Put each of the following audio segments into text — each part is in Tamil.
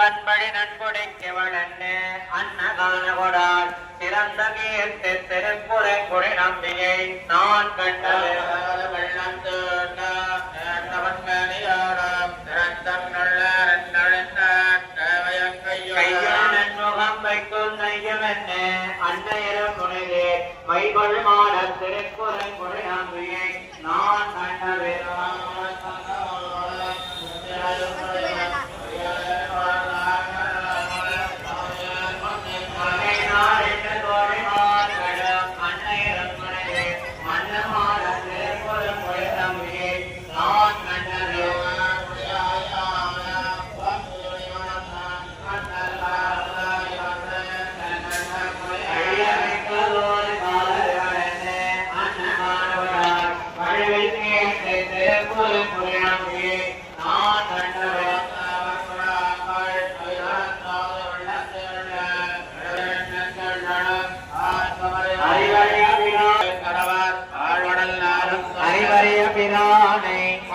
பண்படி நன்கொடைக்கவனே அன்னகான கொடார் சிறந்த கீர்த்தி திருக்குறை குறை நம்பியை நான் கண்டது வெள்ளம் தோண்டவன் மேனியாராம் திறந்தம் கையானன் முகம் வைக்கும் நையம் என்ன அன்னையரும் துணைவே மைபள் மாட திருக்குறை குறை நம்பியை நான் கண்டது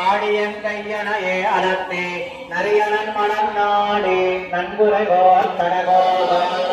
ஆடியன் கையனையே அலத்தே நரியனன் மனம் நாடே நன்குரைவோர் கடகோவன்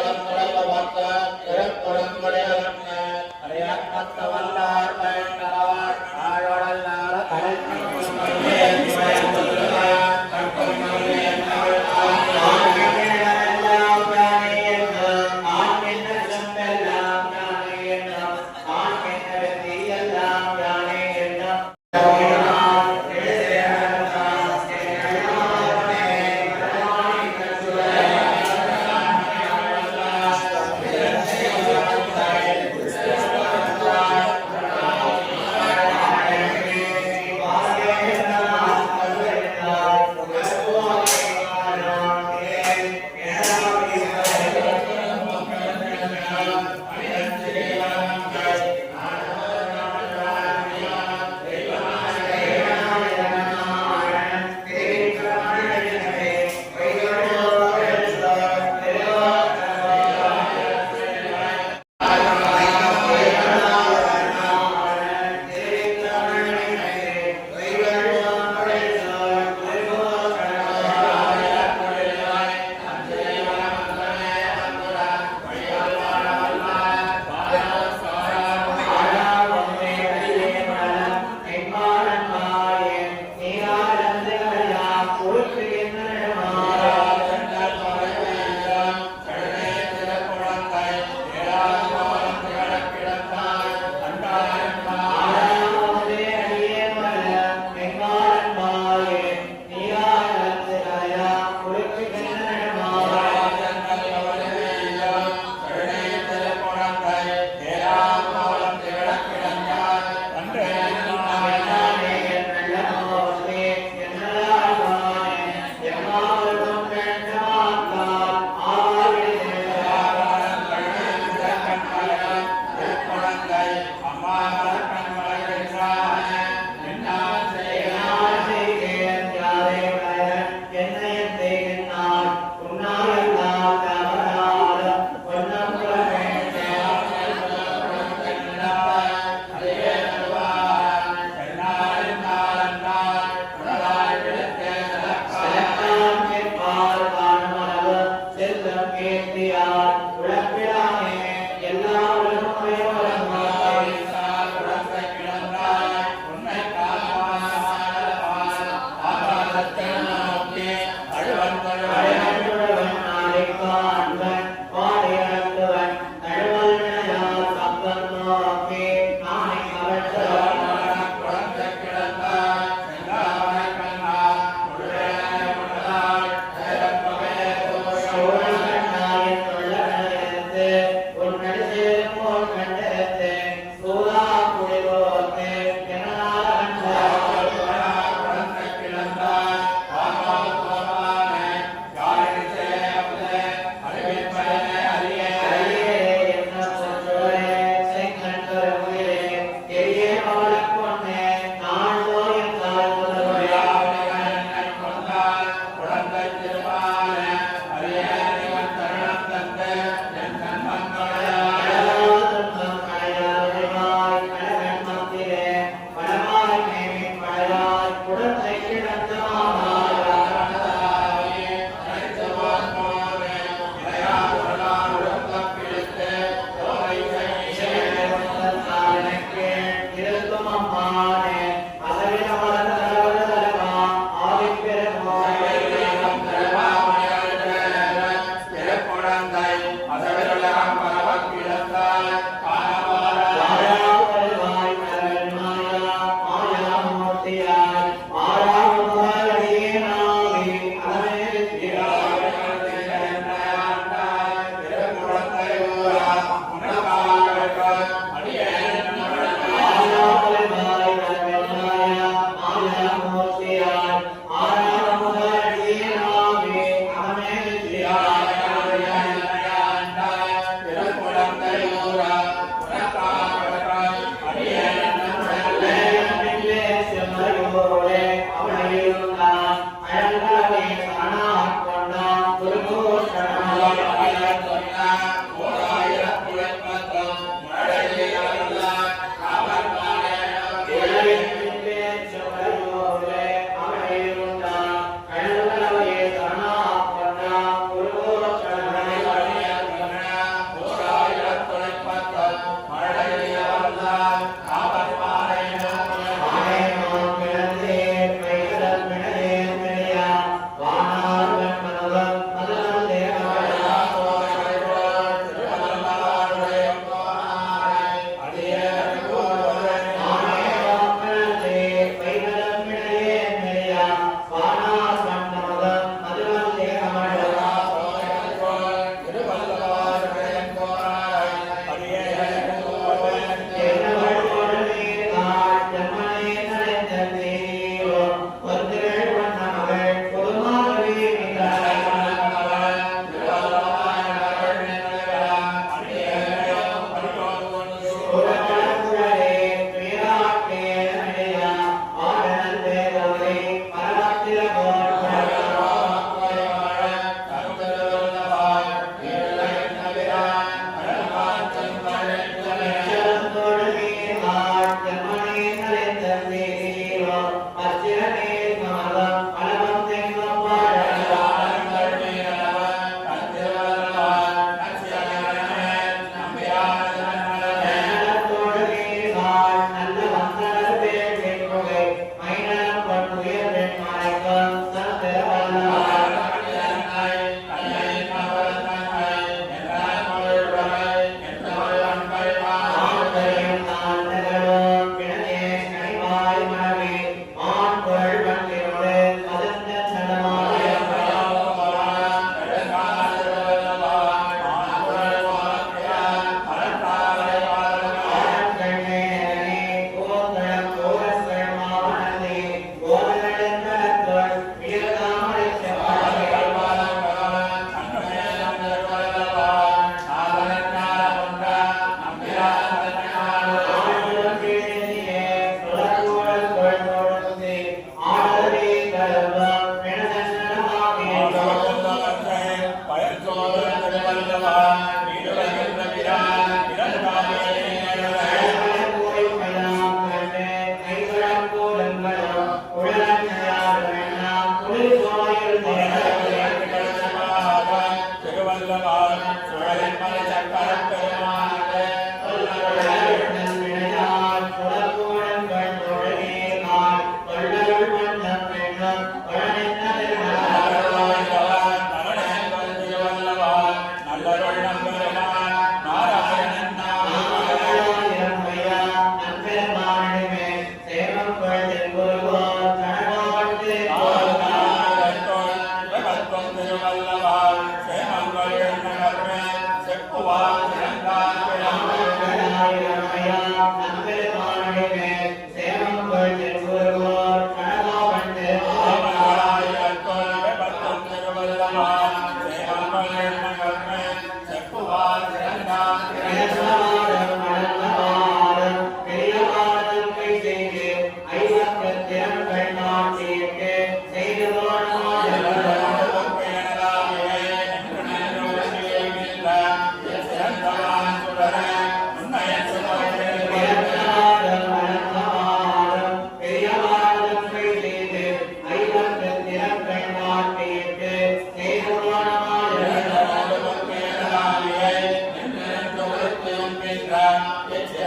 Terima kasih.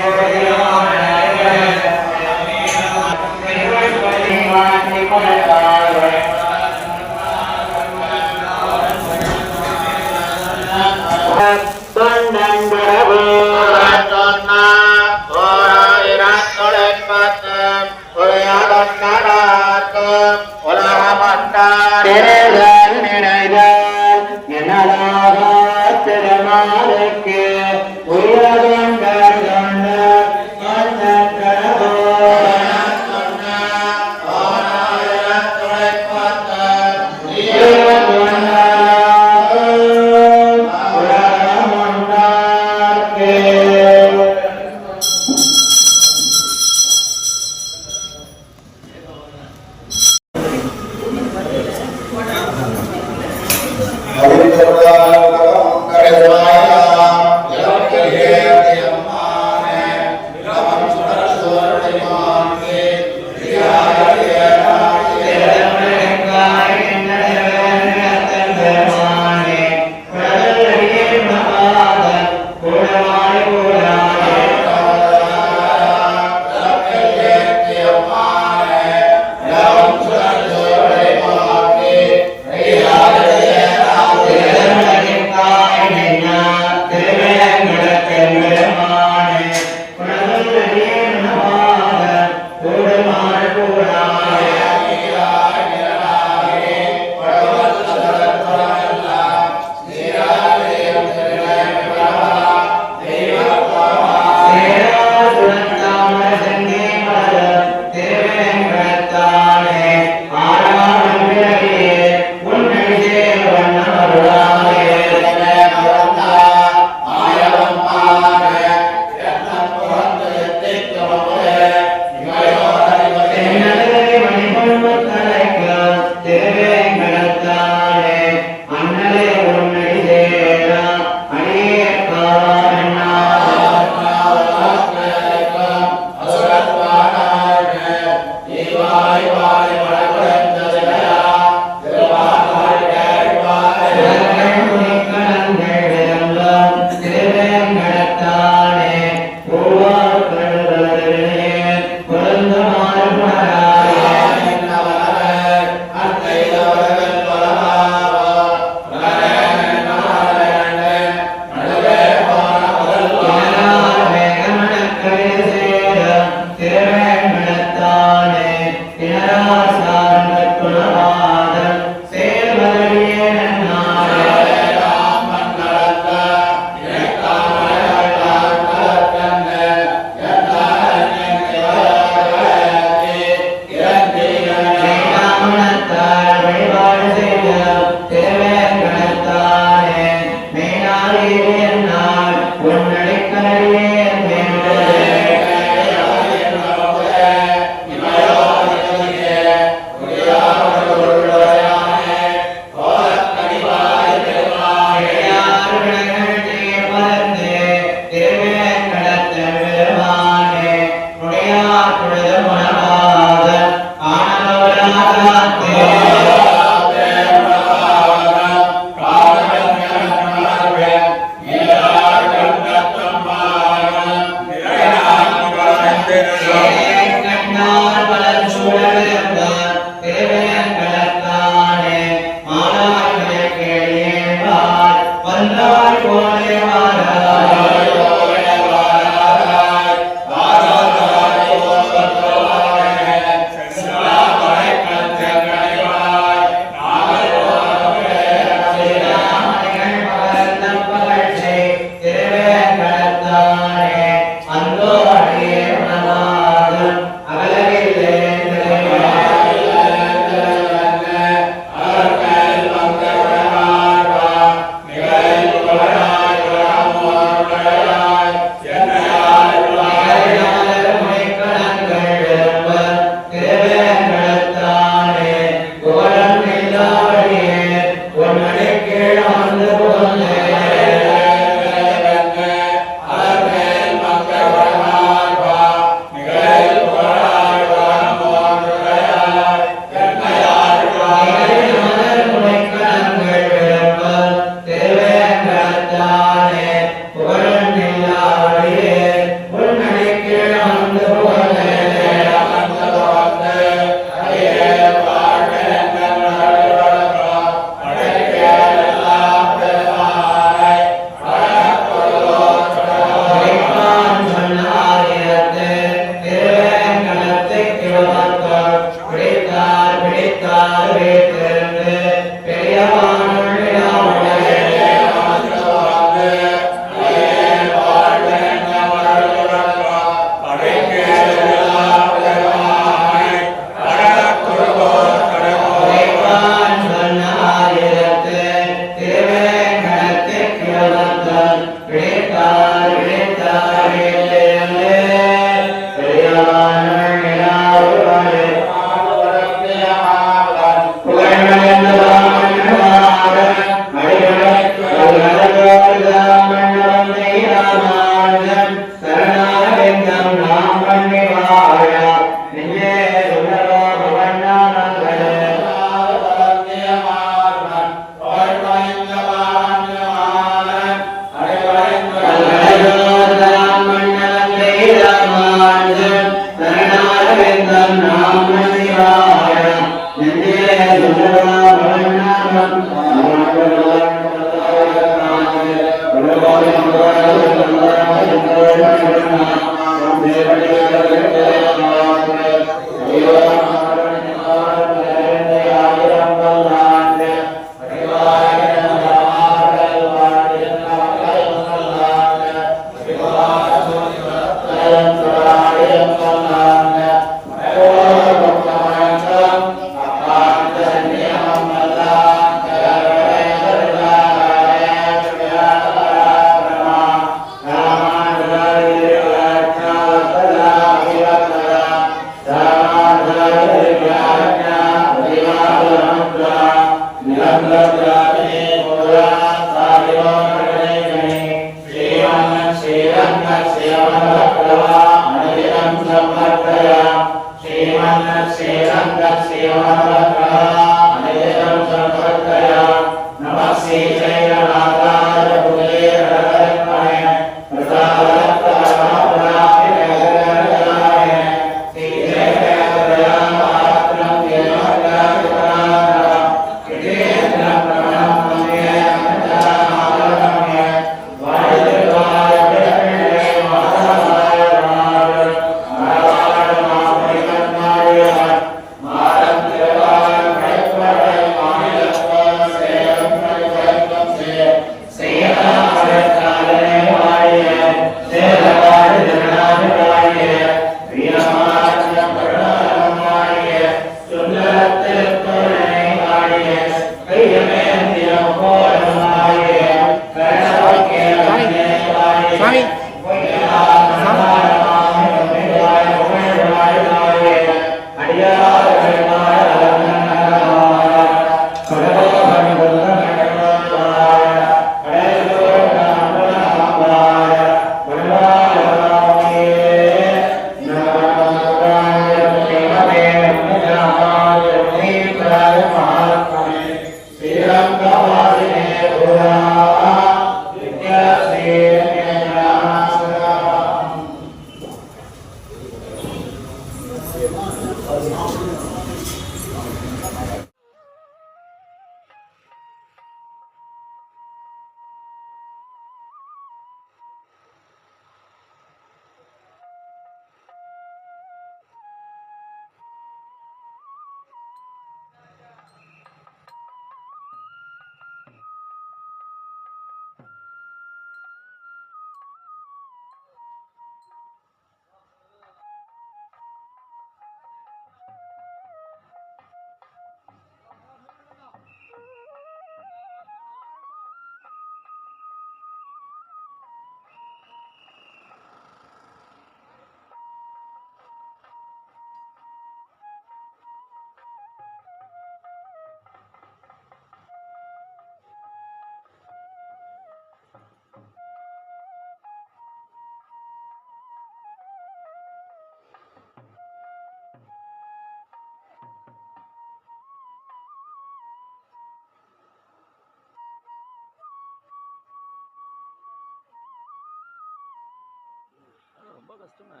ரொம்ப கஷ்டமே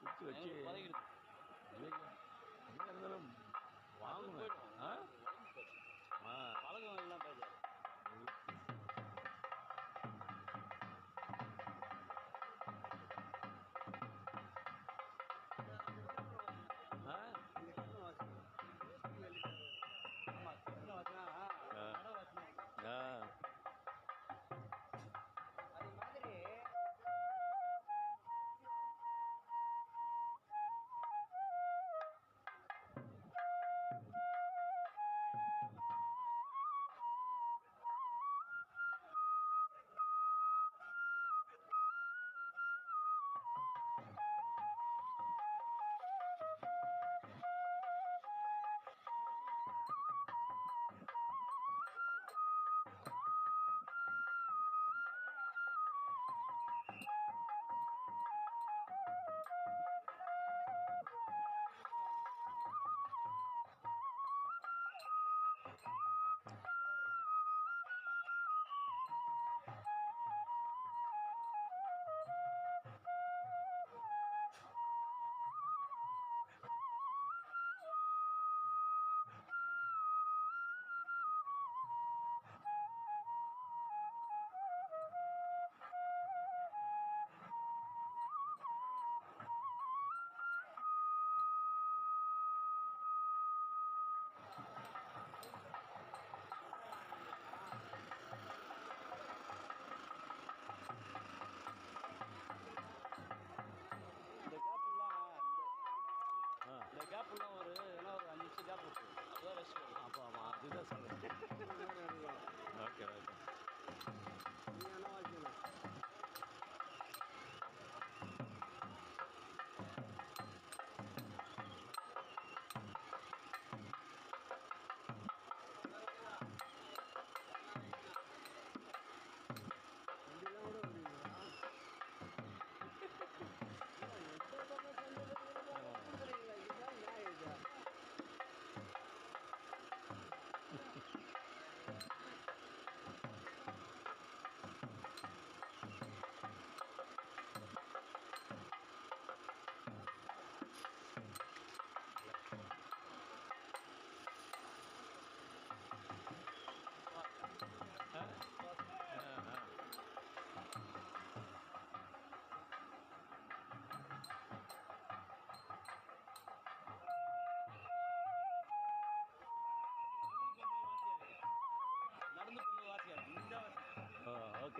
குச்சி வச்சு இருந்தாலும் வாங்கணும் பழகம் எல்லாம் பேசாது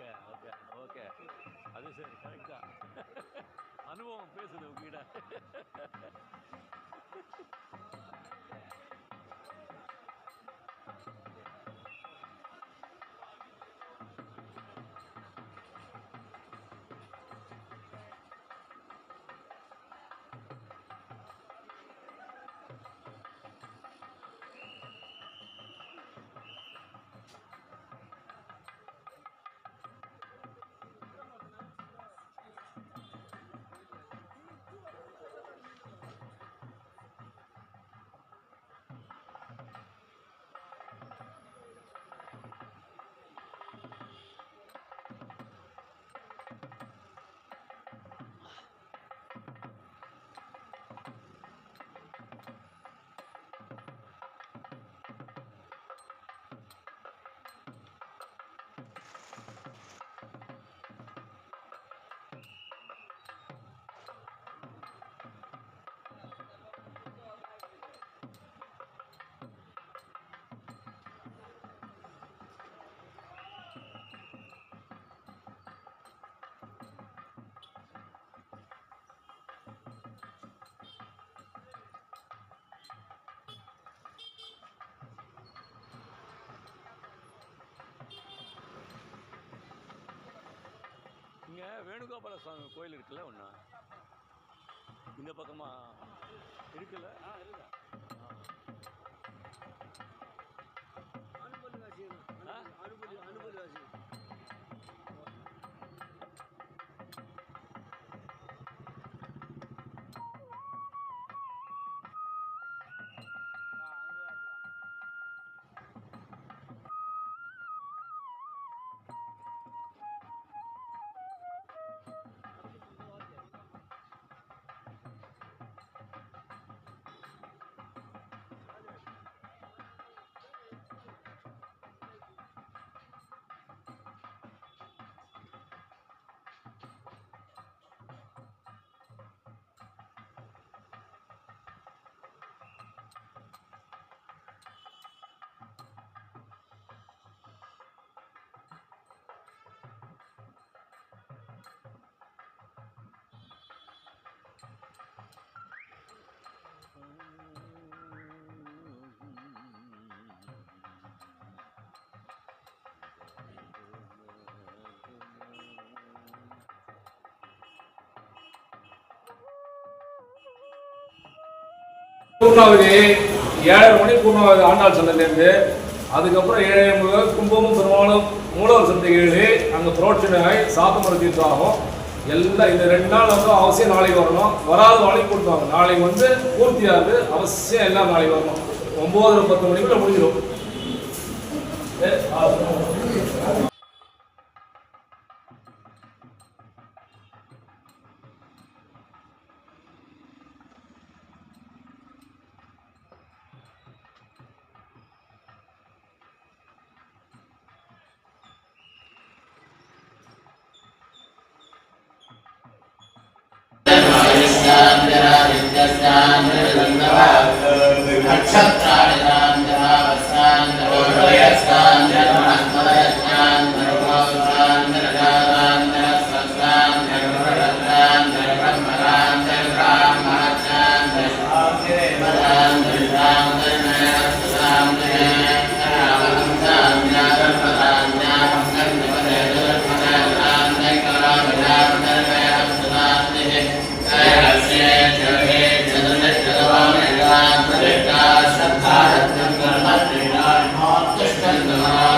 ஓகே ஓகே ஓகே அது சரி கரெக்டா அனுபவம் பேசுது உங்ககிட்ட. இங்கே வேணுகோபால சுவாமி கோயில் இருக்குல்ல ஒன்று இந்த பக்கமா இருக்குல்ல? இருக்கு. அனுபவி வாசி அனுபவி வாசி பூர்ணாவதி 7:30 மணி பூர்ணாவதி ஆண்டாள் சந்தையிலேருந்து, அதுக்கப்புறம் 7:30 கும்பமும் பெருமாளும் மூலவர் சந்தை 7 அங்கே புரோட்சனாய் சாத்தமர தீர்த்தம் ஆகும். எல்லாம் இந்த 2 நாள் வந்து அவசியம் நாளைக்கு வரணும். வராத நாளைக்கு கொடுத்தாங்க. நாளைக்கு வந்து பூர்த்தியாகுது, அவசியம் எல்லாம் நாளைக்கு வரணும். 9:10 மணிக்குள்ள முடிஞ்சிடும். Krishna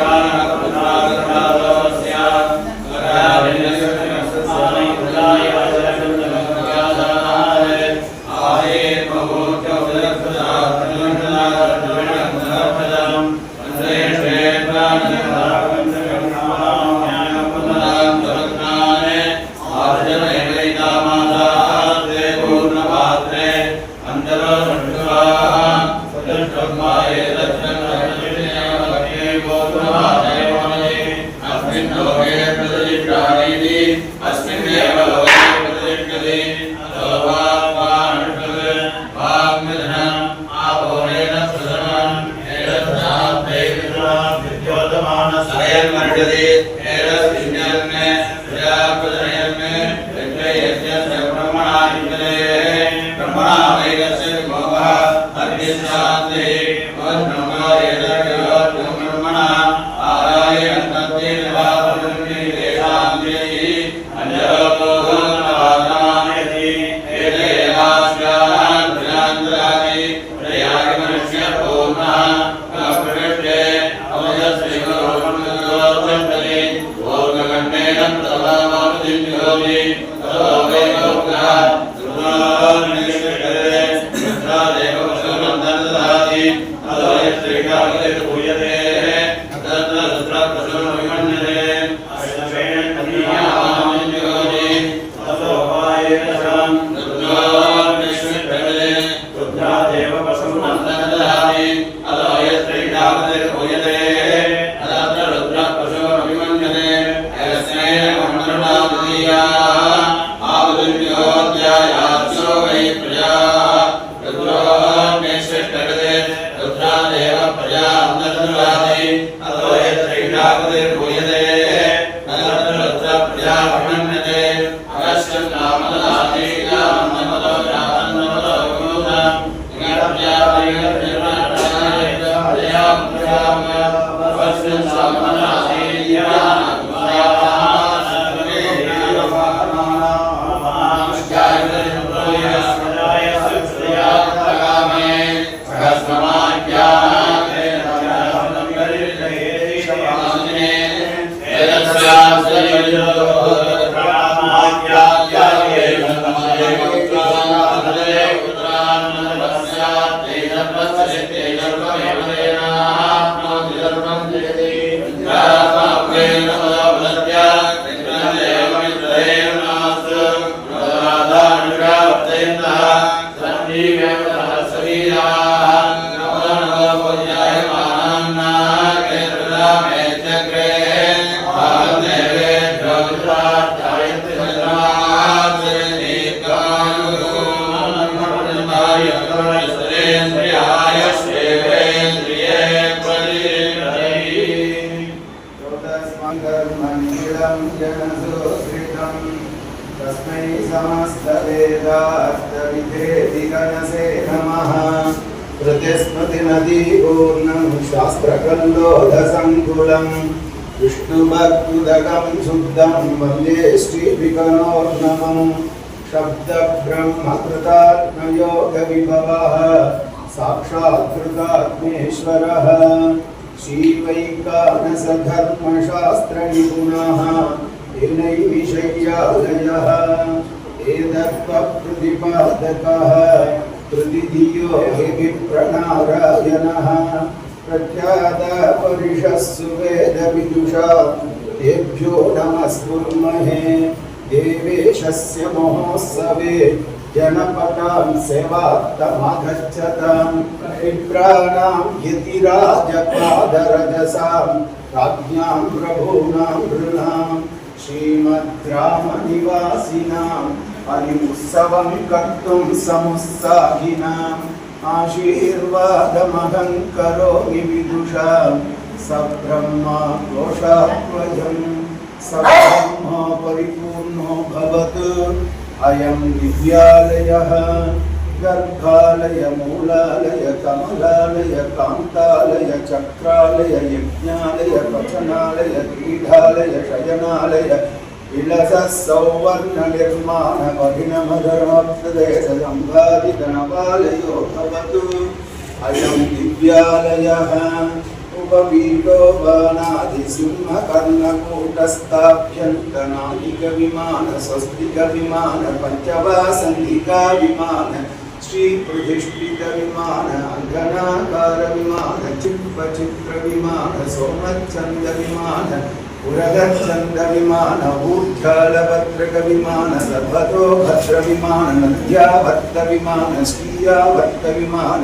Hare विष्णुभक्तुदकं शुद्धं वन्दे श्रीविकनोर्नमं शब्दब्रह्मकृतात्मयोगविभवः साक्षात्कृतात्मेश्वरः श्रीवैकानसधर्मशास्त्रनिपुणः येनैविषय्यालयः एतत्त्वप्रतिपादकः प्रतिधियो हि विप्रनारायणः प्रख्यातपरिषत्सु वेदविदुषा तेभ्यो नमस्कुर्महे देवेशस्य महोत्सवे जनपदां सेवार्थमागच्छतां विप्राणां यतिराजपादरजसां राज्ञां प्रभूनां नृणां श्रीमद्रामनिवासिनाम् अनिमुत्सवं कर्तुं समुत्साहिनाम् आशीर्वादमहं करोमि विदुषां सब्रह्मा घोषात्वजं सब्रह्मा परिपूर्णो भवतु अयं विद्यालयः गर्भालय मूलालय कमलालय कान्तालय चक्रालय यज्ञालय वचनालय क्रीडालय शयनालय विलसः सौवर्णनिर्माणमभिनमधर्मप्रदेशसम्भादितनवालयो भवतु अयं दिव्यालयः उपवीतो बाणादिसिंहकर्णकूटस्थाभ्यन्तनायिकविमान स्वस्तिकविमान पञ्चवासन्दिकाविमान श्रीप्रतिष्ठितविमान अङ्गनाकारविमान चित्पचित्रविमान सोमच्छन्दविमान पुरगच्छन्दविमान ऊर्ध्वालभद्रकविमान सर्वतो भद्रविमान नद्यावर्तविमान श्रीयावर्तविमान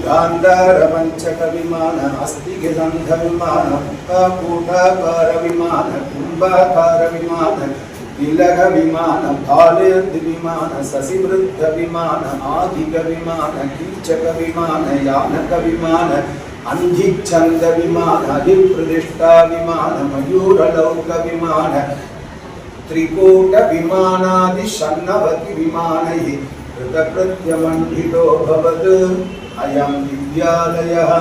गांधार पंचक विमान अस्थिगंध विमान कूटाकार विमान कुंभाकार विमान तिलक विमान भालेर्द विमान शशिवृद्ध विमान आदिक विमान कीचक विमान यानक विमान अंधिच्छंद विमान अधिप्रतिष्ठा विमान मयूरलौक विमान त्रिकूट विमानादि षण्णवति विमानैः कृतकृत्यमण्डितो भवत् अयं विद्यालयः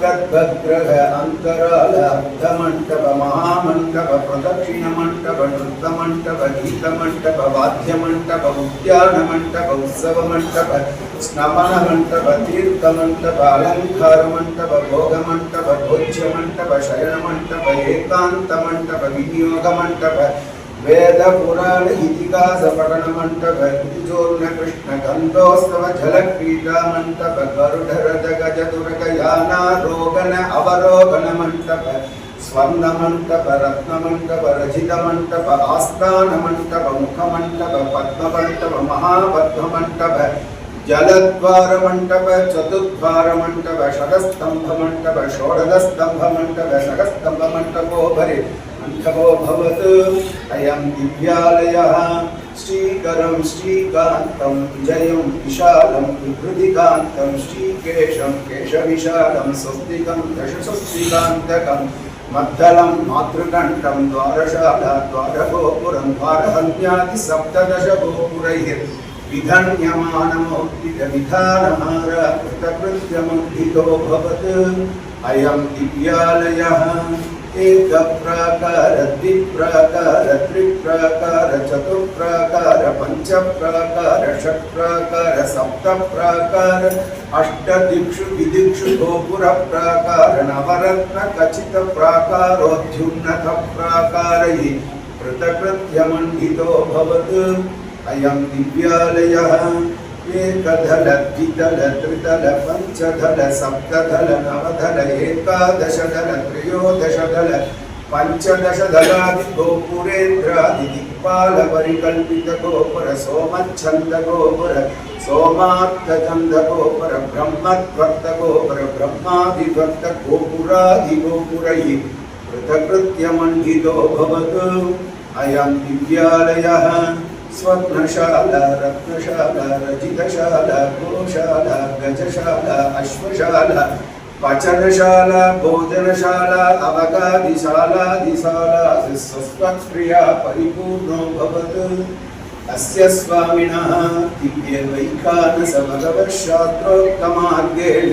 गर्भगृह अन्तराल अर्धमण्डप महामण्डप प्रदक्षिणमण्डप नृत्यमण्डप गीतमण्डप वाद्यमण्डप उद्यानमण्डप उत्सवमण्डप स्नपनमण्डप तीर्थमण्डप अलङ्कारमण्डप भोगमण्डप भोज्यमण्डप शयनमण्डप एकान्तमण्डप विनियोगमण्डप वेद पुराण इतिहास पठन मंडप गिरिजोर्ण कृष्ण गंधोत्सव जल क्रीडा मंडप गरुडरथ गज दुर्ग यानारोहण अवरोहण मंडप स्वर्ण मंडप रत्न मंडप रजित मंडप आस्थान मंडप मुख मंडप पद्म मंडप महापद्म मंडप जलद्वार मंडप चतुर्द्वार मंडप शतस्तंभ मंडप षोडशस्तंभ मंडप शतस्तंभ मंडपोपरि मंडपो भवतु अयं विद्यालयः श्रीकरं श्रीकान्तं विजयं विशालं विभृतिकान्तं श्रीकेशं केशविशालं स्वस्तिकं दशस्वस्तिकान्तकं मद्दलं मातृकण्ठं द्वारशाला द्वारगोपुरं द्वारहन्यादि सप्तदश गोपुरैः विधन्यमानमौक्तिकविधानहार कृतकृत्यमण्डितो भवत् अयं विद्यालयः एक प्राकार द्विप्राकार त्रिप्राकार चतुप्राकार पंच प्राकार षट प्राकार सप्त प्राकार अष्टदिक्षु विदिक्षु गोपुर प्राकार नवरत्न खचित प्राकारोद्युन्नत प्राकारैः कृतकृत्यमण्डितो भवत् अयं विद्यालयः एकदल द्विदल त्रिदल पंचदल सप्तदल नवदल एकादशदल त्रयोदशदल पंचदशदलादि गोपुरेन्द्रादि दिक्पाल परिकल्पित गोपुर सोमच्छन्द गोपुर सोमात्तचन्द गोपुर ब्रह्मत्वर्त गोपुर ब्रह्मादिवर्त गोपुरादि गोपुरैः कृतकृत्यमण्डितो भवतु अयं विद्यालयः स्वर्णशाला रत्नशाला रजितशाला गोशाला गजशाला अश्वशाला पचनशाला भोजनशाला अवगादिशालादिशाला स्वस्वक्रिया परिपूर्णो भवतु अस्य स्वामिनः दिव्यवैखानस भगवच्छास्त्रोक्तमार्गेण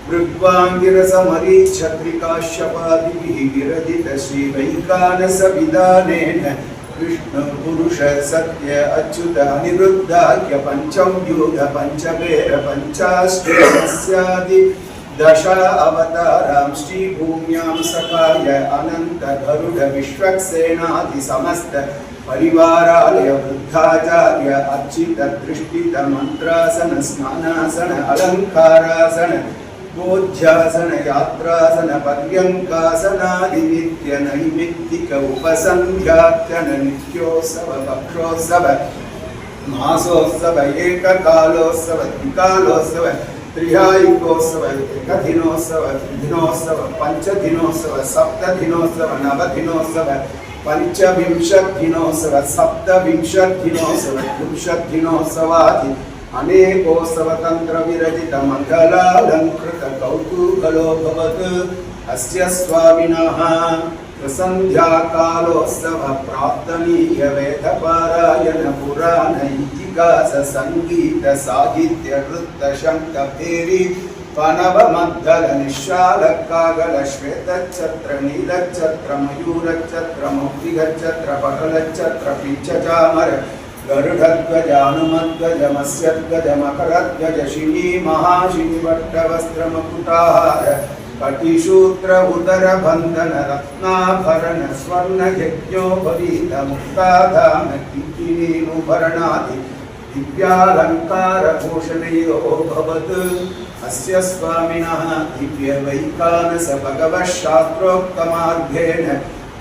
भृग्वाङ्गिरसमरीच्छत्रिकाश्यपादिभिः विरचित श्रीवैखानस विधानेन कृष्ण पुरुष सत्य अच्युत अनिरुद्धाख्य पंचम्यूढ पंचवेर पंचाष्टमस्यादि दशा अवतारां श्री भूम्यां सखाय अनंत गरुड विश्वक्सेनादि समस्त परिवारालय वृद्धाचार्य अर्चित दृष्टित मंत्रासन स्नानासन अलंकारासन बोध्यासन यात्रासन पर्यंकासनादि नित्य नैमित्तिक उपसंध्यात्यन नित्योत्सव पक्षोत्सव मासोत्सव एककालोत्सव द्विकालोत्सव त्रिहायिकोत्सव एकदिनोत्सव त्रिदिनोत्सव पंचदिनोत्सव सप्तदिनोत्सव नवदिनोत्सव पंचविंशतिदिनोत्सव सप्तविंशतिदिनोत्सव विंशतिदिनोत्सवादि अनेकोत्सव तंत्र विरचित मंगलालंकृत कौतूहलो भवतु अस्य स्वामिनः प्रसंध्या कालोत्सव प्रार्थनीय वेदपारायण पुराण इतिहास संगीत साहित्य नृत्य शंख भेरी पनव मद्दल निशाल कागल श्वेत छत्र नील छत्र मयूर छत्र मौक्तिक छत्र पटल छत्र पिंच चामर गरुडध्वज हनुमध्वज मत्स्यध्वज मकरध्वज शिनी महाशिनी वट्टवस्त्र मकुटाहार कटिशूत्र उदर बंधन रत्नाभरण स्वर्ण यज्ञोपवीत मुक्ताधाम किंकिणीमुभरणादि दिव्यालंकार भूषणयो भवतु अस्य स्वामिनः दिव्य वैखानस भगवच्छास्त्रोक्तमार्गेण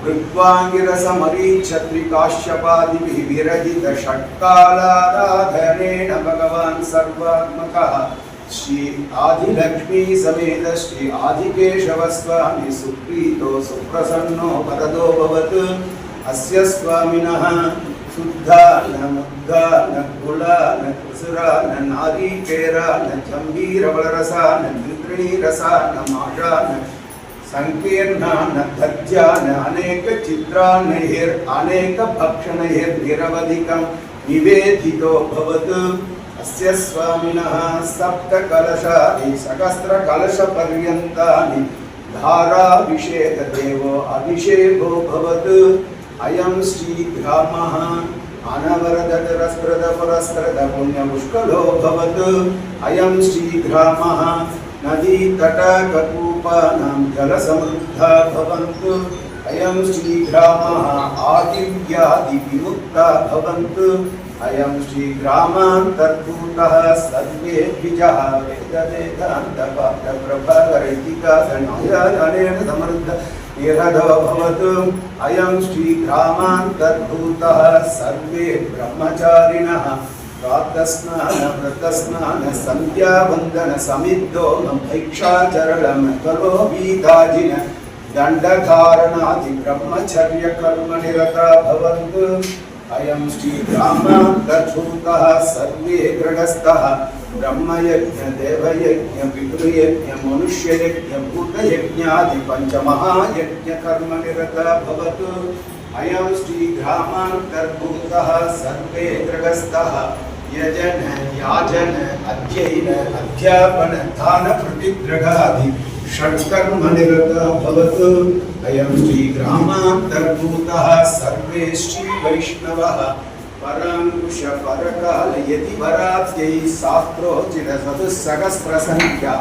भृग्वाङ्गिरसमरीच्छत्रिकाश्यपादिभिः विरचित षट्कालाराधनेन भगवान् सर्वात्मकः श्री आदिलक्ष्मी समेत श्री आदिकेशव स्वामी सुप्रीतो सुप्रसन्नो वरदो भवतु। अस्य स्वामिनः शुद्धा न मुद्दा न कुला न कुसुरा न नारीकेरा न जम्बीरवलरसा न द्वित्रिणीरसा न माषा न संकीर्णा न तज्जा न अनेक चित्रान्नैर् अनेक भक्षणैर्निरवधिकं निवेदितो भवतु। अस्य स्वामिनः सप्त कलशादि सहस्र कलश पर्यन्तानि धाराभिषेकदेवो अभिषेको भवतु। अयं श्रीग्रामः अनवरदरस्कृत पुरस्कृत पुण्यपुष्कलो भवतु। अयं श्रीग्रामः नदी तटकूपानां जलसमृद्धा भवन्तु। अयं श्रीग्रामः आदिव्यादिविमुक्ता भवन्तु। अयं श्रीग्रामान्तर्भूतः सर्वे द्विजः वेदवेदान्तपाठप्रभाकरैतिकासनोयानेन समृद्ध निरधो भवतु। अयं श्रीग्रामान्तर्भूतः सर्वे ब्रह्मचारिणः प्रातस्नान व्रतस्नान संध्यावन्दन समिद्धो भैक्षाचरणं कलो बीताजिन दण्डधारणादि ब्रह्मचर्य कर्म निरता भवन्तु। अयं श्रीग्रामान्तर्भूतः सर्वे गृहस्थः ब्रह्मयज्ञ देवयज्ञ पितृयज्ञ मनुष्ययज्ञ भूतयज्ञादि पञ्चमहायज्ञ कर्म निरता भवतु। अयं श्रीग्रामान्तर्भूतः सर्वे गृहस्थः यजन याजन अध्ययन अध्यापन दान प्रतिग्रहादि षट्कर्म निरता भवतु। अयं श्रीग्रामान्तर्भूतः सर्वे श्रीवैष्णवः पराङ्कुश परकाल यतिवरात्यै शास्त्रोचित चतुस्सहस्रसङ्ख्या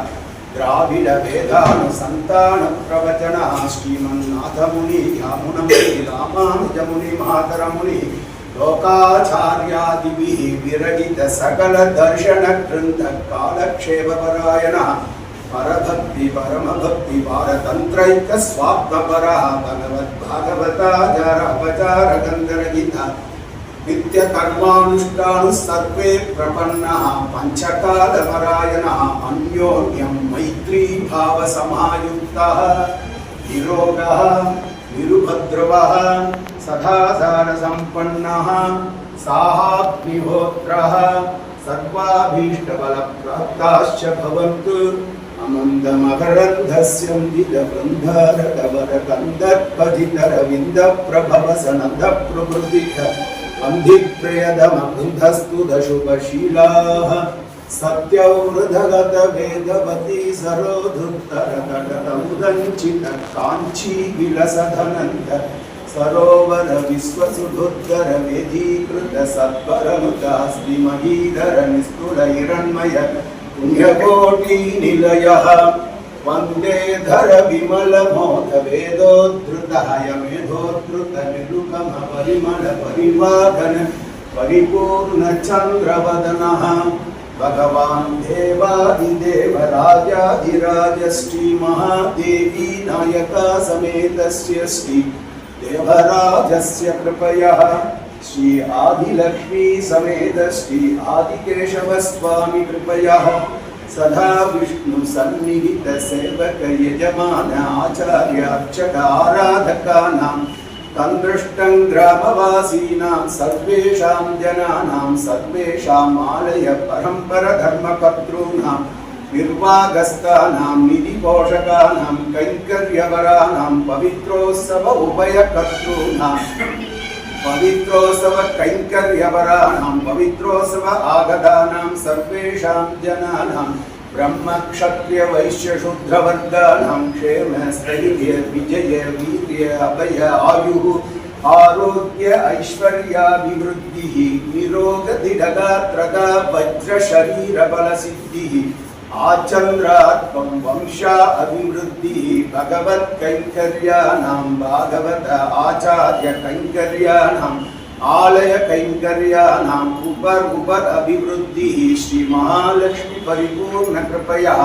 द्राविड वेदानुसन्तान प्रवचन श्रीमन्नाथ मुनि यामुनमुनि रामानुजमुनि मातरमुनि लोकाचार्यादिभिः विरचित सकल दर्शन ग्रन्थ कालक्षेपपरायण परभक्ति परमभक्ति पारतन्त्रैक स्वात्मपरः भगवद्भागवताचार अपचार गन्धर्वगीता नित्य कर्मानुष्ठानु सर्वे प्रपन्नः पंचकालपरायणः अन्योन्यं मैत्री भाव समायुक्तः निरोगः निरुपद्रवः सदाचार संपन्नः साहाग्निहोत्रः सर्वाभीष्टफलप्राप्ताश्च भवन्तु। अमन्दमकरन्धस्यं दिदवृन्धरकवरकन्दर्पधितरविन्दप्रभवसनन्दप्रभृतिः अन्धिप्रियदमबन्धस्तु दशुभशीलाः सत्यवृधगत वेदवती सरोधुत्तरतटतमुदञ्चित काञ्ची विलसधनन्द सरोवर विश्वसुधुद्धर वेदीकृत सत्परमुदास्ति महीधर निस्तुल हिरण्मय पुण्यकोटि निलयः वन्दे धर विमल मोद वेदोद्धृत हयमेधोद्धृत निरुपम परिमल परिवाहन परिपूर्ण चन्द्रवदनः भगवान् देवादिदेव राजाधिराज श्री महादेवी नायका समेतस्य श्री देवराजस्य कृपया श्री आदिलक्ष्मी समेत श्री आदिकेशव स्वामी कृपया सदा विष्णु सन्निहित सेवक यजमान आचार्य अर्चक आराधकानां तन्दृष्टं ग्रामवासीनां सर्वेषां जनानां सर्वेषाम् आलय परम्पर धर्मकर्तॄणां निर्वागस्तानां निधिपोषकानां कैङ्कर्यवराणां पवित्रोत्सव उभयकर्तॄणां पवित्रोत्सव कैङ्कर्यवराणां पवित्रोत्सव आगतानां सर्वेषां जनानां ब्रह्मक्षत्रिय वैश्य शूद्रवर्गाणां क्षेम स्थैर्य विजय वीर्य अभय आयुः आरोग्य ऐश्वर्याभिवृद्धिः निरोग दृढगात्रगा वज्र शरीर बल सिद्धिः आचन्द्रात्मं वंशा अभिवृद्धिः भगवत् कैङ्कर्याणां भागवत आचार्य कैङ्कर्याणाम् आलय कैङ्कर्याणाम् उपर अभिवृद्धिः श्री महालक्ष्मी परिपूर्ण कृपया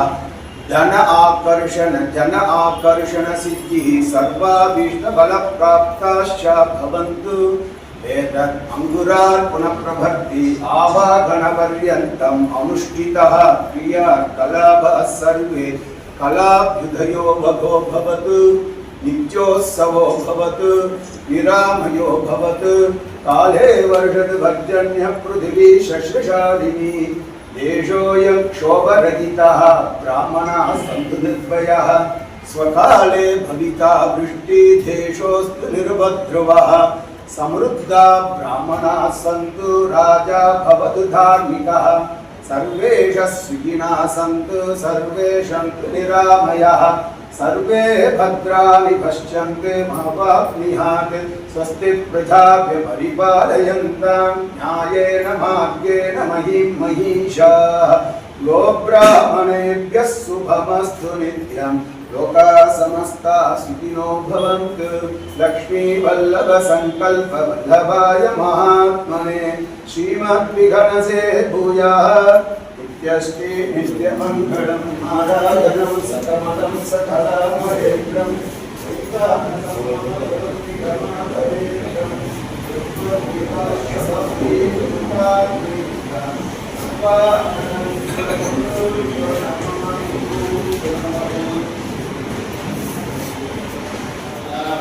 धन आकर्षण सिद्धिः सर्वाभीष्ट फल प्राप्ताश्च भवन्तु। एतत् अंगुरात् पुनः प्रभर्ति आवागणपर्यन्तम् अनुष्ठितः क्रियाकलापः सर्वे कलाभ्युदयो भगो भवतु नित्योत्सवो भवतु विरामयो भवतु काले वर्षतु पर्जन्यः पृथिवी शस्त्रशालिनी देशोऽयं क्षोभरहितः ब्राह्मणाः सन्तु निर्भयाः स्वकाले भविता वृष्टिदेशोऽस्तु निर्भद्रुवः समृद्धा ब्राह्मणाः सन्तु राजा भवतु धार्मिकः सर्वेषां सुखिनः सन्तु सर्वे सन्तु निरामयाः सर्वे भद्राणि पश्यन्तु मा पाप्नुयात् स्वस्ति प्रजाभ्यः परिपालयन्तां न्यायेन मार्गेण महीं महिषाः गोब्राह्मणेभ्यः शुभमस्तु नित्यं लोकाः समस्ताः सुखिनो भवन्तु लक्ष्मी वल्लभ संकल्प वल्लभाय महात्मने श्रीमद्विगणसे भूयाः नित्यश्री नित्यमङ्गलं नारायणं सकमलं सकलामहेन्द्रं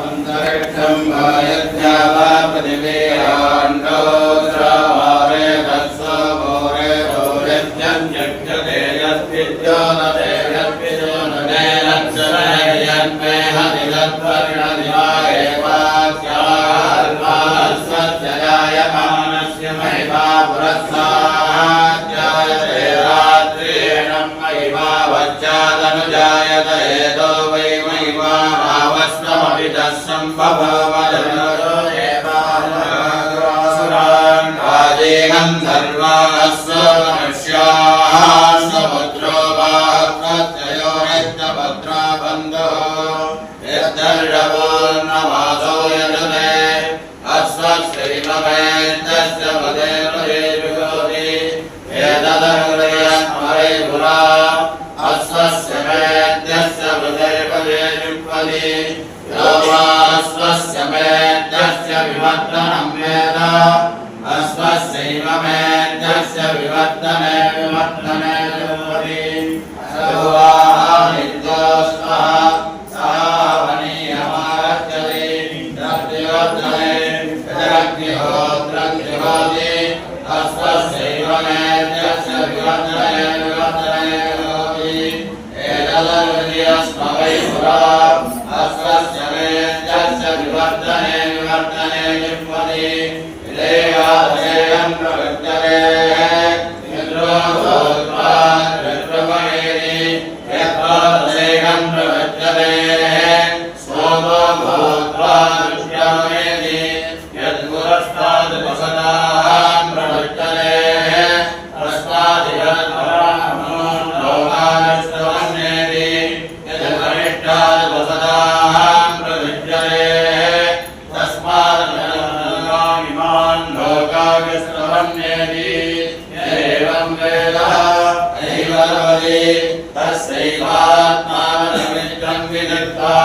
अन्तरिक्षं वायद्यावा पृथिवीराण्डो द्रावारे तत्सो भोरे भोरेत्यं यज्ञते यद्विद्यो नदे यद्विदो नदे नत्सरे यन्मे हरिदत्वर्णदिवाये वाक्याल्पास्वत्यजाय मानस्य महिमा पुरस्साद्यायते रात्रिणं महिमा वच्चादनुजायत एतो वै महिमा संभवमजनरो देवासुरान् गन्धर्वान् मनुष्यान् समुद्रो वाक्प्रत्ययो नित्यभद्रा बन्धो यद्धर्षवोर्णमासो यजते अस्वश्रीमवेन्दस्य मदेवये विभूति एतदनुग्रहमरे पुरा अस्वस्य वेद्यस्य मदेवये विभूति स्वस्य मेध्यस्य विवर्धनं वेद अस्वस्यैव मेध्यस्य विवर्धने विवर्धने भवति सर्वानित्योस्वः सावनीयमागच्छति तद्विवर्धने यदग्निहोत्रग्निहोति अस्वस्यैव मेध्यस्य विवर्धने विवर्धने भवति एतदनुर्यस्म वै पुरा अस्वस्य मेध्यस्य विवर्धने विवर्धने जिह्वति देवादेयं प्रवर्तते इन्द्रो भूत्वा रुद्रमयेति यद्वादेयं प्रवर्तते सोमो भूत्वा रुद्रमयेति यद्पुरस्ताद् वसतां प्रवर्तते अस्मादिवद्ब्रह्मो लोकानुष्ठवन्नेति यद्वरिष्ठाद् वसतां प्रविद्यते तस्मात् इमान् लोकानुष्ठवन्नेति एवं वेद ऐवरवति तस्यैवात्मानमित्रं विदित्वा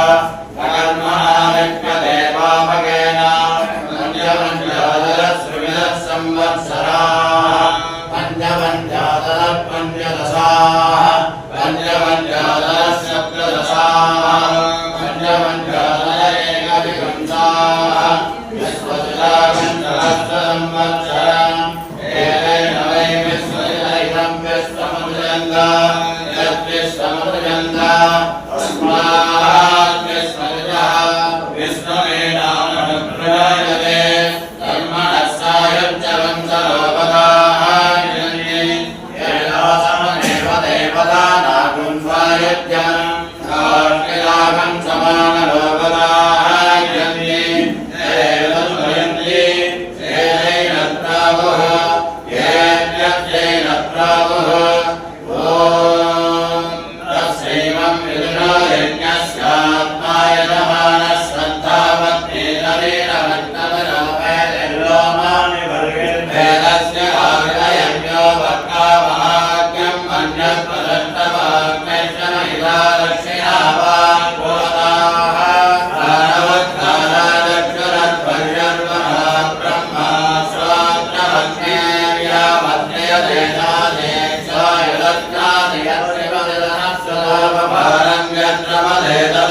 कर्मणामिक्यते पापकेन पञ्चपञ्चादशस्विनः संवत्सराः पञ्चपञ्चादश पञ्चदशाः पञ्चपञ्चादशसप्तदशाः पञ्चपञ्चादश एकविंशाः विश्वसितापञ्चदशसंवत्सरम् एतेन वै विश्वसितैनं विश्वमृजन्त यद्विश्वमृजन्त तस्मात् विश्वसितः विश्वमेनानुप्रजायते कर्मणः सायुज्यवं सरोपदाहायन्ये येनासमनेव देवतानागुं स्वायुज्यं कार्तिलाभं समानलोपदाहायन्ये एतद्वयन्ति एतेन प्रावुः येत्यत्येन प्रावुः ॐ तस्यैवं विदुषो यज्ञस्यात्माय नमः श्रद्धावत्तेतरेण भक्तमनोपेतिर्लोमानि वर्गेर्भेदस्य आविदयज्ञो वर्गावहाग्यं मन्यत्पदष्टवाग्मेश्वरमिदा दक्षिणावान् पुरताः प्राणवत्कारादक्षरध्वर्यर्वः ब्रह्म Amen.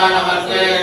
Namaste.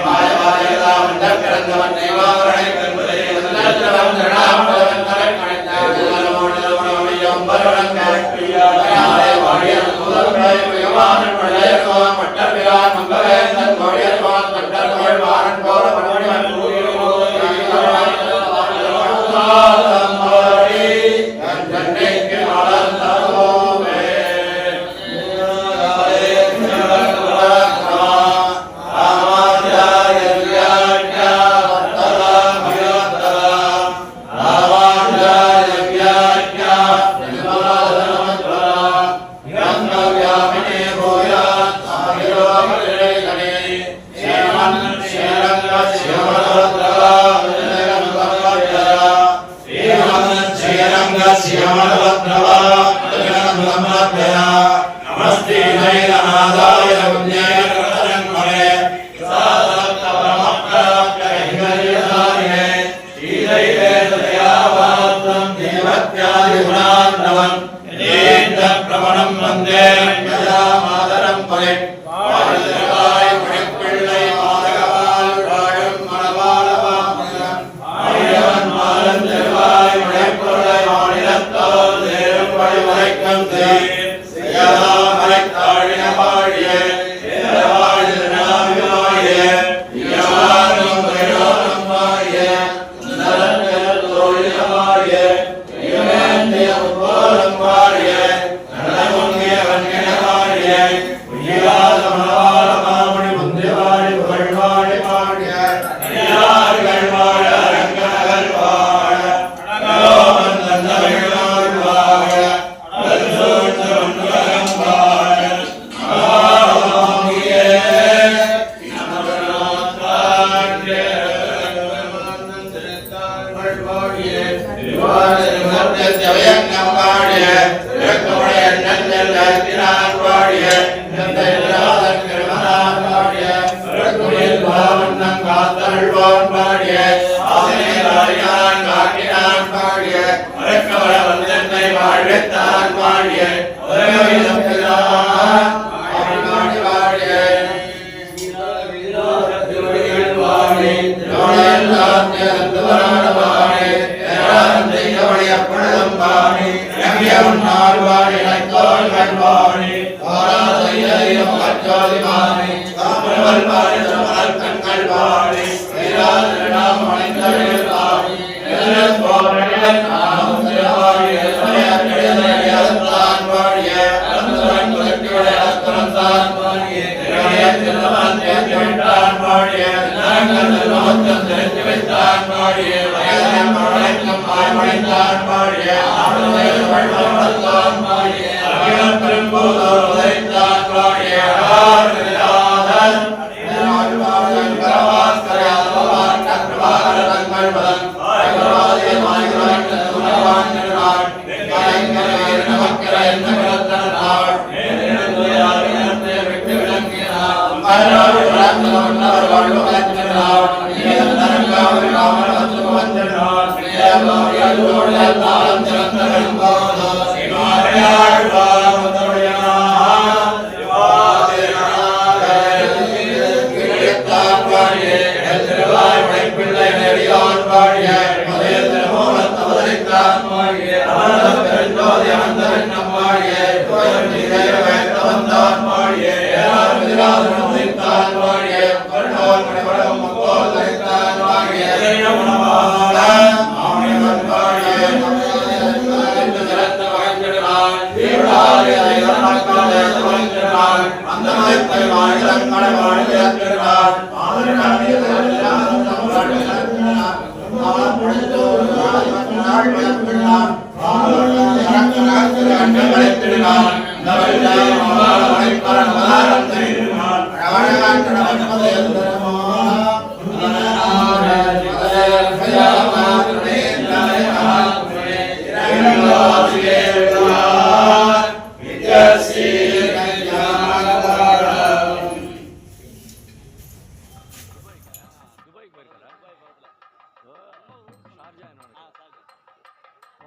Bye. சவயங்கம் பாடிய திருக்குடைய நெஞ்சல் அத்தினான் பாடிய நெஞ்சல்லாதன் கிருமனான் பாடிய திருக்குயில் பாவண்ணம் காத்தருள்வான் பாடிய ஆசனையான் காட்டினான் பாடிய அருக்கவள வந்தன்னை வாழ்வித்தான் பாடிய உதவிதம் பிதான் பாடி பாடிய வாழி திருவள்ளாம் தேர்ந்தவரான வாழி தேவடைய புனதம் வாழி எங்கியவன் நாள் வாழி நைத்தோள் கண்வாழி காராதையம் கற்றோதி வாழி காமரவல் வாழி திருமணல் கண்கள் வாழி வீராதிரம் அணைந்தழில் வாழி எதிரன் போரடியன் நாமும் திருவாழி எதிரையடியதான் வாழிய அறந்துவன் குலத்தியுடைய அஸ்திரந்தான் வாழிய திருமணம் தேர்ந்துவிட்டான் வாழிய நாங்கள் திருமணம் தெரிந்து வைத்தான் வாழிய வயதம் மழைக்கும் மாய்மடைந்தான் வாழிய ஆடுவயல் வழிவளர்த்தான் வாழிய அகிலம் பெரும்போதோர் உதைத்தான் வாழிய ஆறுதலாதன் ஆழ்வாழன் கரவாஸ்கரையால் பவான் கற்றவாகரன் கழ்வதன் ஆய்வராதிய மாய்கிறான் உணவான் திருநாள் கலைஞர் நமக்கிற என்ன கிடத்தன நாள் விட்டு விளங்கினார் மறுநாள் வளர்ந்தவர் வாழ்வு வளர்க்கிறார் தனக்காக காமல் வந்து வந்திருந்தார் தாளம் சிறந்தவன் பிள்ளை நெறியான் பாடிய அவதரித்தான் பாடிய பெருந்தோதி அந்தவன் நம்மாடிய வந்தான் பாடிய உதித்தான் பாடிய கருணோன் மணிபடம் மக்கோல் தரித்தான் பாடிய ஆமணிவன் பாடிய சிறந்த வகைஞ்சிடுவான் அந்த மயத்தை வாழிடம் கடவாழ் இறக்கிறான் துபாய்க்கு போயிருக்காரா? ஷார்ஜா என்ன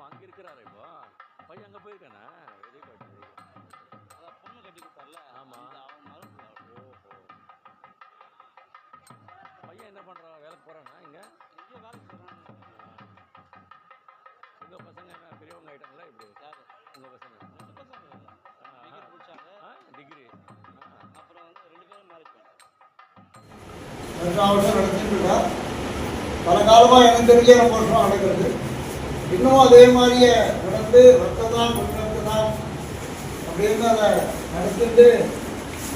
அங்கே இருக்கிறாரு இப்போ பையன் அங்கே போயிருக்கானா? Very good very good. அதான் பொண்ணு கட்டி கொடுத்தார்ல. ஆமாம் அவன் மரம். ஓஹோ. பையன் என்ன பண்ணுறான்? வேலைக்கு போகிறானா? இங்கே வேலைக்கு போகிறான். உங்கள் பசங்க என்ன பெரியவங்க ஆகிட்டாங்களா? இப்படி உங்கள் பசங்க 2 பசங்க முடிச்சாங்க. டிகிரி. அப்புறம் வந்து 2 பேரும் மேரேஜ் பண்ணாங்க. வருஷம் நடத்திட்டு இருக்கா. பல காலமாக எனக்கு தெரிஞ்ச ரொம்ப வருஷம் நடக்கிறது. இன்னும் அதே மாதிரியே நடந்து ரத்ததான் ரத்ததான் அப்படின்னு அதை நடத்திட்டு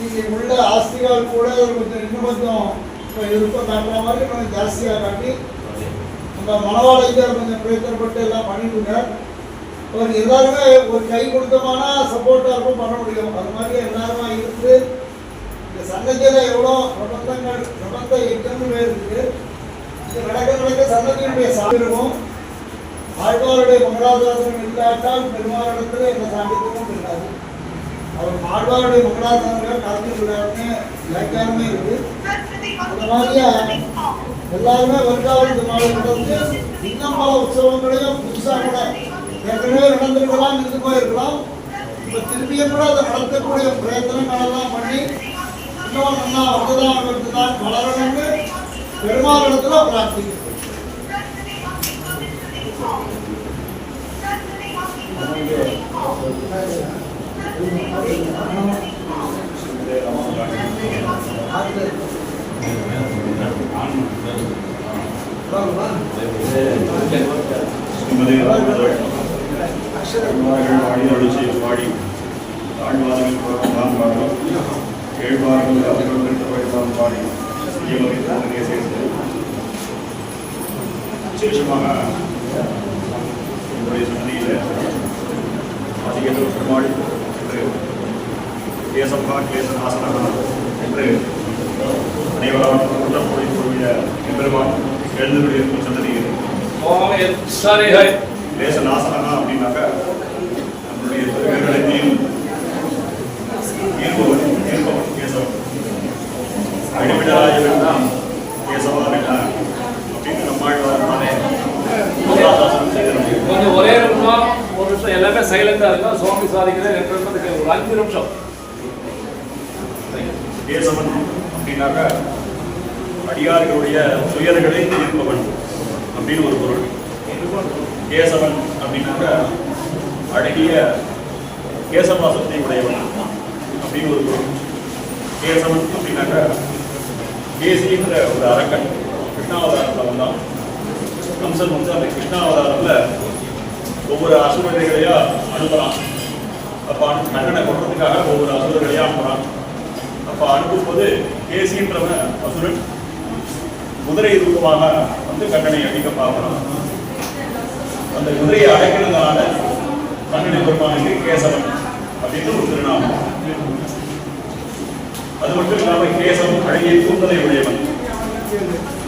இங்கே உள்ள ஆஸ்திகால் கூட இன்னும் கொஞ்சம் இப்போ விருப்பம் காட்டுற மாதிரி கொஞ்சம் ஜாஸ்தியாக காட்டி அந்த மனவாளைஞர் கொஞ்சம் பிரயத்தனப்பட்டு எல்லாம் பண்ணிட்டுங்க. ஒரு எல்லாருமே ஒரு கை கொடுத்தோம்னா சப்போர்ட்டாக இருக்கும், பண்ண முடியும். அது மாதிரி எல்லாருமா இருந்து இந்த சங்கத்தில் எவ்வளோ பிரபந்த யஜ்ஜம்னு இருக்குது. இது நடக்க சங்கத்தினுடைய சாமிருக்கும். ஆழ்வாருடைய மங்களாதாசனம் இல்லாட்டால் பெருமாளிடத்தில் எந்த சாங்கியத்துக்கும் இருக்காது. அவர் ஆழ்வாருடைய மங்களாதாசனங்கள் கலந்துருக்காருன்னு வியாக்கியானமே இருக்கு. அந்த மாதிரியா எல்லாருமே வருடாவது மாவட்டத்திலிருந்து இன்னும் பல உற்சவங்களையும் புதுசாக கூட ஏற்கனவே நடந்திருக்கலாம், இருந்து போயிருக்கலாம். இப்போ திரும்பியும் கூட அதை நடத்தக்கூடிய பிரயத்தனங்களெல்லாம் பண்ணி இன்னும் நல்லா வர்த்ததான் வளரணும்னு பெருமாளிடத்துல பிரார்த்திக்கிறோம். பாடி தாழ்வார்கள் பாடி கேழ்வார்கள் பாடி சேர்ந்து விசேஷமாக என்னுடைய சன்னதியில் அதிக பெருமாள் என்று கேசவா கேசநாசனா என்று அனைவரால் கூடிய எம்பெருமான் எழுந்துள்ள இருக்கும் சன்னதியில் கேசநாசனா அப்படின்னாக்க விடுவிடராய வேண்டாம் கேசவா வேண்டாம் அப்படின்னு நம்மாழ்வாரே கொஞ்சம் ஒரே நிமிஷம் ஒரு நிமிஷம் எல்லாமே சைலண்டா இருக்கும். சுவாமி சாதிக்கிறேன் 2 நிமிஷத்துக்கு ஒரு 5 நிமிஷம். கேசவன் அப்படின்னாக்க அடியார்களுடைய துயர்களை தீர்ப்பவன் அப்படின்னு ஒரு பொருள். கேசவன் அப்படின்னாக்க அழகிய கேசவாசத்தை உடையவன் அப்படின்னு ஒரு பொருள். கேசவன் அப்படின்னாக்க கேசின்ற ஒரு அரக்கன் கிருஷ்ணாவதாரத்தில் வந்தான். கம்சன் வந்து அந்த கிருஷ்ணாவதாரத்தில் ஒவ்வொரு அசுரர்களையா அனுப்புறான். அப்போ கண்ணனை கொள்றதுக்காக ஒவ்வொரு அசுரர்களையா அனுப்புறான். அப்போ அனுப்பும்போது கேசின்றவன் அசுரன் குதிரை ரூபமாக வந்து கண்ணனை அடிக்க பார்க்கிறான். அந்த குதிரையை அடைக்கிறதுனால கண்ணனை பெருமானுக்கு கேசவன் அப்படின்னு ஒரு திருநாமம். அது மட்டும் இல்லாமல் கேசவன் அழகிய கூந்தலை உடையவன்.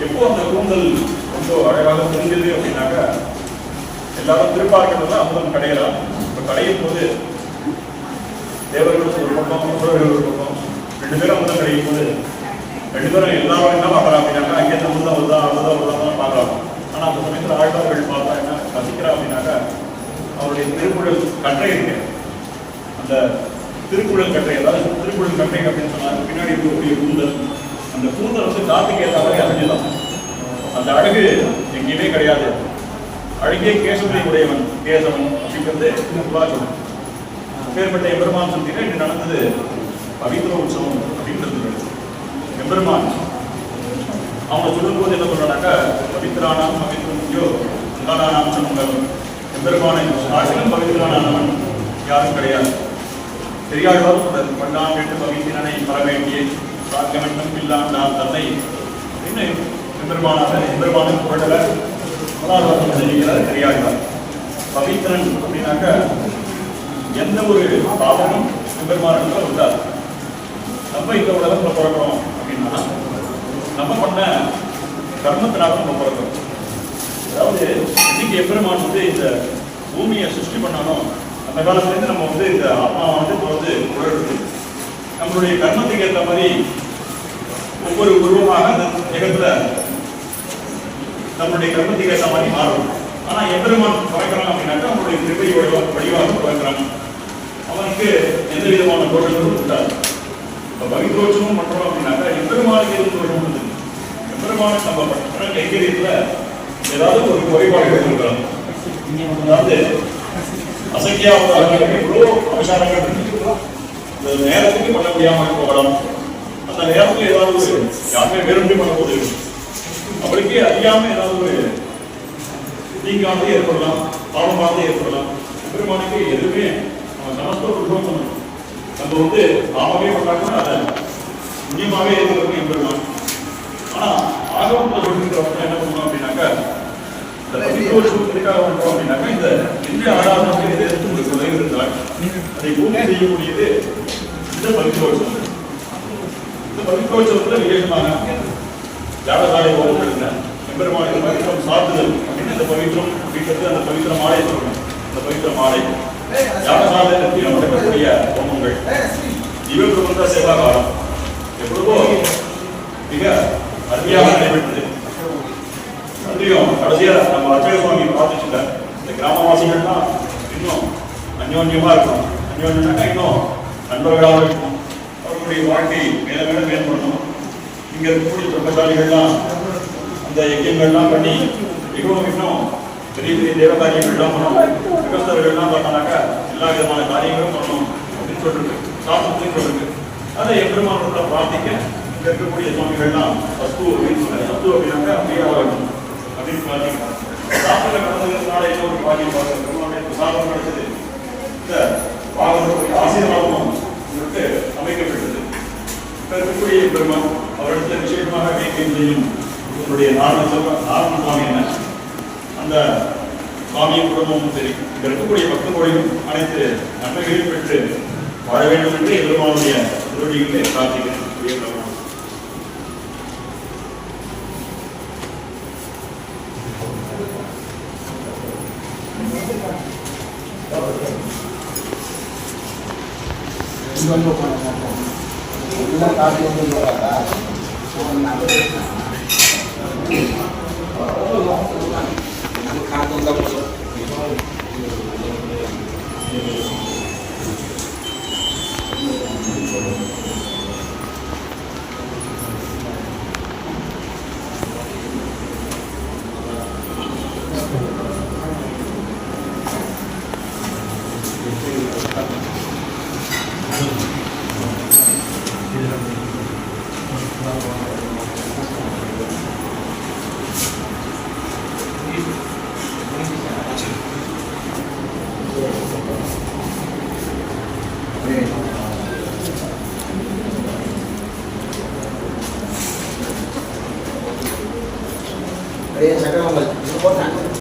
எப்போ அந்த கூந்தல் ரொம்ப அழகாக தெரிஞ்சது அப்படின்னாக்கா எல்லாரும் திருப்பார்க்கிறதுல அமுதம் கடையலாம். இப்போ கடையும் போது தேவர்களுக்கு ஒரு பக்கம் முன்னோர்கள் ஒரு பக்கம் 2 பேரும் அமுதம் கிடைக்கும் போது 2 பேரும் எல்லாரும் என்ன பார்க்கலாம் அப்படின்னாக்கா அங்கே அமுதம் வருதான் பார்க்கலாம். ஆனால் அந்த சமயத்தில் ஆழ்வார்கள் பார்த்தா என்ன ரசிக்கிறா அப்படின்னாக்கா அவருடைய திருக்குறள் கற்றை இருக்கு. அந்த திருக்குறள் கற்றை, அதாவது திருக்குறள் கற்றை அப்படின்னு சொன்னாங்க பின்னாடி இருக்கக்கூடிய கூந்தல், அந்த கூந்தல் வந்து காத்துக்கு ஏற்ற மாதிரி அமைஞ்சிடலாம். அந்த அழகு எங்கேயுமே கிடையாது. அழகிய கேசவனை உடையவன் கேசவன் அப்படிங்கிறது சொல்லுவாங்க. பேர்பட்ட எம்பெருமான் சொல்லிட்டு இன்று நடந்தது பவித்ர உற்சவம் அப்படின்றது. எம்பெருமான் அவங்க சொல்லும் போது என்ன சொல்றானாக்கா பவித்ரானாம் பவித்ரோ அங்கானாம் சொன்னாங்க. எம்பெருமானை ஆசிலும் பவித்ரானவன் யாரும் கிடையாது. பெரியாழ்வார் சொல்றது பண்ணாம் என்று பவித்திரனை வர வேண்டிய சாக்கியமட்டம் இல்லாம நான் தன்னை அப்படின்னு எம்பெருமானாக எம்பெருமானுக்கு புகழல மலாதாரம் செய்கிறார் பெரியாழ்வார். பவித்திரன் அப்படின்னாக்க எந்த ஒரு பாவமும் எம்பெருமானுக்கு உண்டாது. நம்ம இந்த உலகத்துல பிறக்கிறோம் அப்படின்னா நம்ம பண்ண கர்மத்தினால நம்ம பிறக்கிறோம். அதாவது இன்னைக்கு எம்பெருமான் வந்து இந்த பூமியை சிருஷ்டி பண்ணாலும் அந்த காலத்துலேருந்து நம்ம வந்து இந்த ஆத்மாவை வந்து இப்போ வந்து உணர்றது நம்மளுடைய கர்மத்துக்கு ஏற்ற மாதிரி ஒவ்வொரு உருவமாக அந்த ஜெகத்துல நம்மளுடைய கர்மத்துக்கு ஏற்ற மாதிரி மாறும். ஆனால் எம்பெருமான் பிறக்கிறான் அப்படின்னாக்கா அவனுடைய திருப்பதியோட வடிவாக பிறக்கிறான். அவனுக்கு எந்த விதமான தோற்றங்களும் உண்டாது. இப்போ பவித்ரோட்சமும் பண்றோம் அப்படின்னாக்கா எம்பெருமானுக்கு எதுவும் தோற்றம் உண்டு. எம்பெருமானுக்கு நம்ம பண்ற கைகரியத்துல ஏதாவது ஒரு குறைபாடுகள் இருக்கலாம். அதாவது அசங்கியாவது எவ்வளோ அவசாரங்கள் இருக்கு. அந்த நேரத்துக்கு பண்ண முடியாமல் போகலாம். அந்த நேரத்தில் ஏதாவது ஒரு யாருமே விரும்பி பண்ண போது அவளுக்கே அறியாம ஏதாவது ஒரு தீங்கானது ஏற்படலாம், பாவமானது ஏற்படலாம். பெருமானுக்கு எதுவுமே நம்ம சமஸ்த உருவம் பண்ணணும். நம்ம வந்து பாவமே பண்ணாங்கன்னா அதை புண்ணியமாகவே ஏற்படுறது எம்பெருமான். ஆனால் ஆகவத்தில் சொல்லிருக்கிறவங்க என்ன பண்ணணும் அப்படின்னாக்கா இந்த பவித்ரோட்சத்துக்காக பண்றோம் அப்படின்னாக்கா இந்த இந்திய ஆராதனை எதிர்த்து ஒரு குறை இருந்தால் அதை பூர்த்தி செய்யக்கூடியது இந்த பவித்ரோட்சம். இந்த பவித்ரோட்சத்துல விசேஷமாக ஜாடசாலை ஓடுகின்றன எம்பெருமானுக்கு பவித்திரம் சாத்துதல் அப்படின்னு இந்த பவித்திரம் அப்படிங்கிறது அந்த பவித்திர மாலை சொல்லணும். இந்த பவித்திர மாலை ஜாடசாலை நடக்கக்கூடிய ஹோமங்கள் திவ்யபிரபந்த சேவாகாரம் எப்பொழுதோ மிக அருமையாக நடைபெற்றது. அதையும் கடைசியா நம்ம அச்சய சுவாமி பார்த்துச்சுங்க. இந்த கிராமவாசிகள்லாம் இன்னும் அந்யோன்யமா இருக்கணும். அந்யோன்யம்னாக்கா இன்னும் நண்பர்களாக இருக்கணும். அவர்களுடைய வாழ்க்கை மேல மேல மேம்படணும். இங்க இருக்கக்கூடிய தொண்டசாலிகள்லாம் அந்த யஜ்யங்கள்லாம் பண்ணி மிகவும் இன்னும் பெரிய பெரிய தேவ காரியங்கள்லாம் பண்ணணும். விவசாயிகள்லாம் பார்த்தானாக்கா எல்லா விதமான காரியங்களும் பண்ணணும் அப்படின்னு சொல்லிருக்கு. சாப்பிட்டு சொல்லிருக்கு. அதை எம்பெருமானோட பிரார்த்திக்க இங்க இருக்கக்கூடிய சுவாமிகள்லாம் வஸ்து வஸ்து அப்படின்னாக்கா அப்படியே ஆகணும் அப்படின்னு பிரார்த்திக்கிறாங்க. சாப்பிட கடந்ததுனால என்ன ஒரு பாக்கியம் பார்க்கணும். சாதம் கிடைச்சது இந்த பாகனுடைய ஆசீர்வாதமும் சொல்லிட்டு அமைக்கப்பட்டது. இருக்கக்கூடிய பெருமான் அவரிடத்தில் விசேஷமாக வேண்டியம் செய்யும் உங்களுடைய நாரண சுவாமி என்ன அந்த சுவாமியின் குடும்பமும் சரி இங்க இருக்கக்கூடிய பக்த கோயிலும் அனைத்து நன்மைகளையும் பெற்று வாழ வேண்டும் என்று எதிர்மானுடைய திருவடிகளை பிரார்த்திக்கிறேன். ಎಲ್ಲ Ada saya mau berkotak.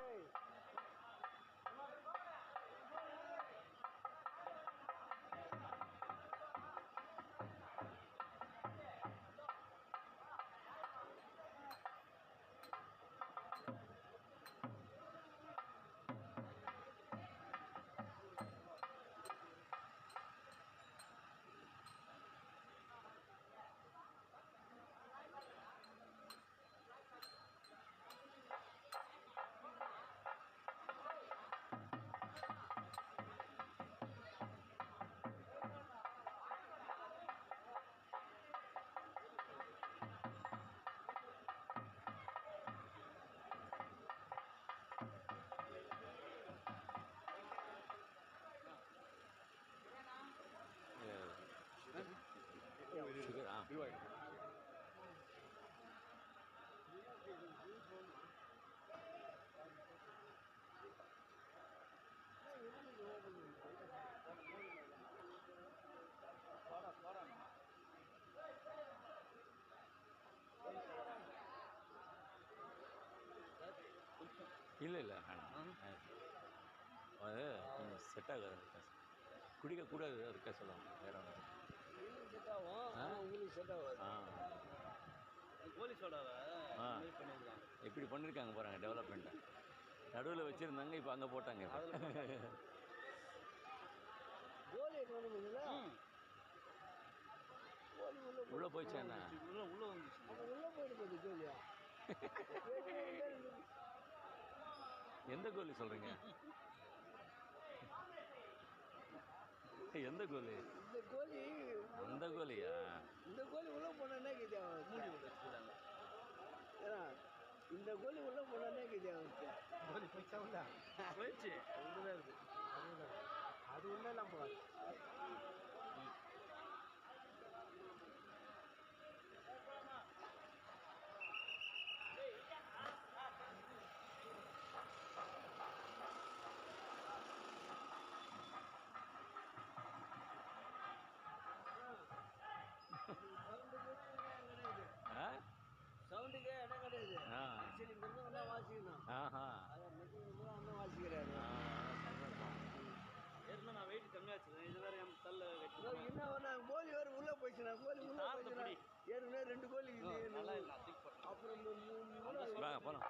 Sugar இல்லை இல்லை அது செட் ஆகாது குடிக்கக்கூடாது அதுக்காக சொல்லுவாங்க வேற இப்படி பண்ணியிருக்காங்க போகிறாங்க டெவலப்மெண்ட்டை நடுவில் வச்சுருந்தாங்க இப்போ அங்கே போட்டாங்க உள்ளே போயிடுச்சா என்ன எந்த கோலி சொல்கிறீங்க எந்த கோலி அந்த கோலியா இந்த கோழி உள்ள போனே மூடி வச்சுக்கிறாங்க ஏன்னா இந்த கோழி உள்ள போனே கோழி போயிச்சா உள்ள போயிடுச்சு உள்ளதான் இருக்கு அது உள்ளெல்லாம் போகாது சவுண்டுக்கே இடம் கிடையாது சரி இங்கிருந்து ஒன்றா வாசிக்கணும் ஒன்றும் வாசிக்கிறாரு ஏற்கனவே நான் வெயிட் கம்மியாக வச்சுருந்தேன் இது வேற என் தள்ள கட்டி இன்னும் நான் கோழி வேறு உள்ளே போயிடுச்சுண்ணா கோழி உள்ளே போயிடுச்சுனா ஏற்கனவே 2 கோழி அப்புறம் போகலாம்